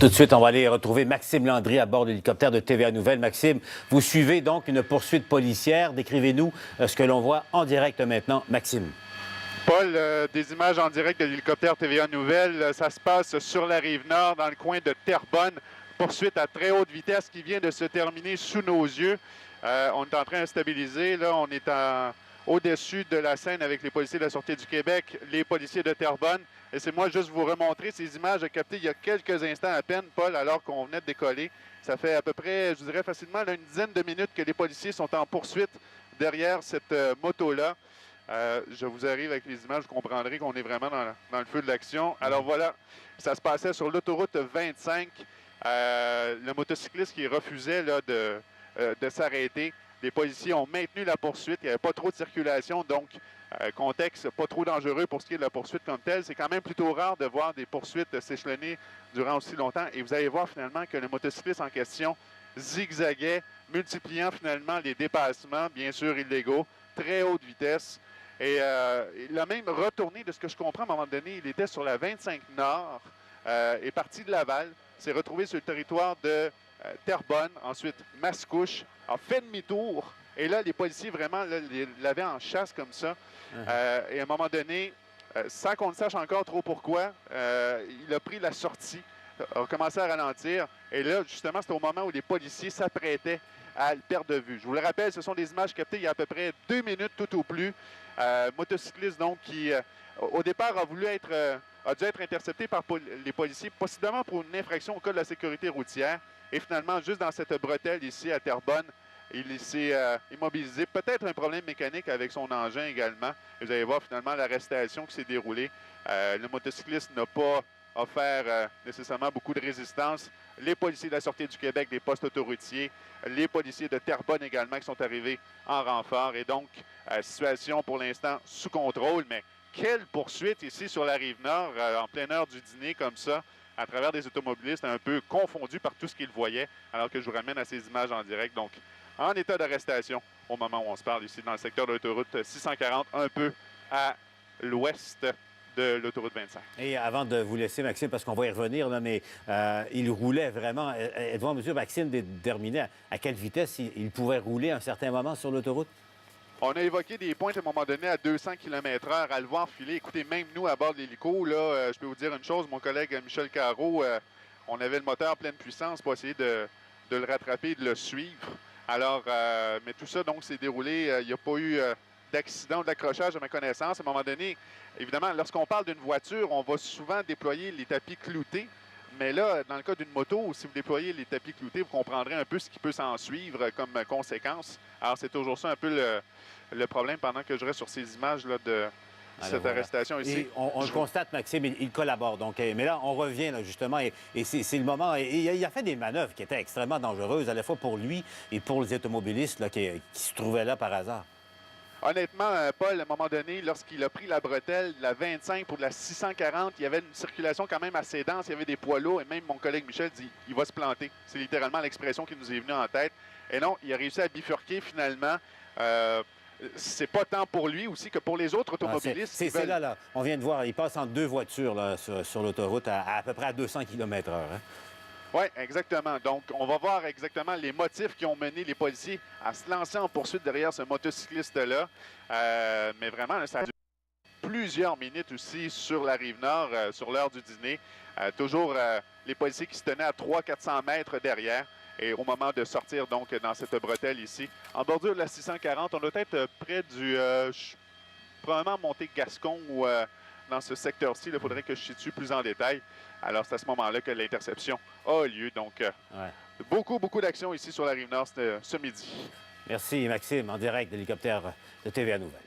Tout de suite, on va aller retrouver Maxime Landry à bord de l'hélicoptère de TVA Nouvelles. Maxime, vous suivez donc une poursuite policière. Décrivez-nous ce que l'on voit en direct maintenant. Maxime. Paul, des images en direct de l'hélicoptère TVA Nouvelles. Ça se passe sur la Rive-Nord, dans le coin de Terrebonne. Poursuite à très haute vitesse qui vient de se terminer sous nos yeux. On est en train de stabiliser. Là, on est au-dessus de la scène avec les policiers de la Sûreté du Québec, les policiers de Terrebonne. Et c'est moi juste vous remontrer ces images captées il y a quelques instants à peine, Paul, alors qu'on venait de décoller. Ça fait à peu près, je dirais facilement, là, une dizaine de minutes que les policiers sont en poursuite derrière cette moto-là. Je vous arrive avec les images, vous comprendrez qu'on est vraiment dans le feu de l'action. Alors voilà, ça se passait sur l'autoroute 25. Le motocycliste qui refusait là, de s'arrêter. Les policiers ont maintenu la poursuite. Il n'y avait pas trop de circulation, donc contexte pas trop dangereux pour ce qui est de la poursuite comme telle. C'est quand même plutôt rare de voir des poursuites s'échelonner durant aussi longtemps. Et vous allez voir finalement que le motocycliste en question zigzaguait, multipliant finalement les dépassements, bien sûr illégaux, très haute vitesse. Et il a même retourné, de ce que je comprends, à un moment donné, il était sur la 25 Nord, est parti de Laval, s'est retrouvé sur le territoire de Terrebonne, ensuite Mascouche, a fait demi-tour. Et là, les policiers vraiment l'avaient en chasse comme ça. Et à un moment donné, sans qu'on ne sache encore trop pourquoi, il a pris la sortie, a commencé à ralentir. Et là, justement, c'était au moment où les policiers s'apprêtaient à le perdre de vue. Je vous le rappelle, ce sont des images captées il y a à peu près 2 minutes tout au plus. Motocycliste, donc, qui, au départ, a dû être intercepté par les policiers, possiblement pour une infraction au code de la sécurité routière. Et finalement, juste dans cette bretelle ici à Terrebonne, il s'est immobilisé. Peut-être un problème mécanique avec son engin également. Et vous allez voir finalement l'arrestation qui s'est déroulée. Le motocycliste n'a pas offert nécessairement beaucoup de résistance. Les policiers de la Sûreté du Québec, des postes autoroutiers, les policiers de Terrebonne également qui sont arrivés en renfort. Et donc, situation pour l'instant sous contrôle. Mais quelle poursuite ici sur la Rive-Nord, en pleine heure du dîner comme ça, à travers des automobilistes un peu confondus par tout ce qu'ils voyaient, alors que je vous ramène à ces images en direct. Donc, en état d'arrestation au moment où on se parle ici dans le secteur de l'autoroute 640, un peu à l'ouest de l'autoroute 25. Et avant de vous laisser, Maxime, parce qu'on va y revenir, là, mais il roulait vraiment. Êtes-vous en mesure, Maxime, de déterminer à quelle vitesse il pouvait rouler à un certain moment sur l'autoroute? On a évoqué des pointes à un moment donné à 200 km/h à le voir filer. Écoutez, même nous, à bord de l'hélico, là, je peux vous dire une chose, mon collègue Michel Carreau, on avait le moteur à pleine puissance pour essayer de le rattraper et de le suivre. Alors, mais tout ça, donc, s'est déroulé. Il n'y a pas eu d'accident ou d'accrochage à ma connaissance. À un moment donné, évidemment, lorsqu'on parle d'une voiture, on va souvent déployer les tapis cloutés. Mais là, dans le cas d'une moto, si vous déployez les tapis cloutés, vous comprendrez un peu ce qui peut s'en suivre comme conséquence. Alors, c'est toujours ça un peu le problème pendant que je reste sur ces images-là de cette arrestation ici. Et on le constate, Maxime, il collabore. Donc, mais là, on revient là, justement, et c'est le moment. Et il a fait des manœuvres qui étaient extrêmement dangereuses, à la fois pour lui et pour les automobilistes là, qui se trouvaient là par hasard. Honnêtement, Paul, à un moment donné, lorsqu'il a pris la bretelle de la 25 pour de la 640, il y avait une circulation quand même assez dense, il y avait des poids lourds, et même mon collègue Michel dit il va se planter. C'est littéralement l'expression qui nous est venue en tête. Et non, il a réussi à bifurquer finalement. C'est pas tant pour lui aussi que pour les autres automobilistes. C'est là. On vient de voir, il passe entre deux voitures là, sur l'autoroute à peu près à 200 km/h. Hein? Oui, exactement. Donc, on va voir exactement les motifs qui ont mené les policiers à se lancer en poursuite derrière ce motocycliste-là. Mais vraiment, ça a duré plusieurs minutes aussi sur la Rive-Nord, sur l'heure du dîner. Toujours les policiers qui se tenaient à 300-400 mètres derrière. Et au moment de sortir donc dans cette bretelle ici, en bordure de la 640, on doit être près du... probablement monter Gascon ou dans ce secteur-ci. Il faudrait que je situe plus en détail. Alors, c'est à ce moment-là que l'interception a lieu. Donc, beaucoup d'actions ici sur la Rive-Nord ce midi. Merci, Maxime, en direct de l'hélicoptère de TVA Nouvelles.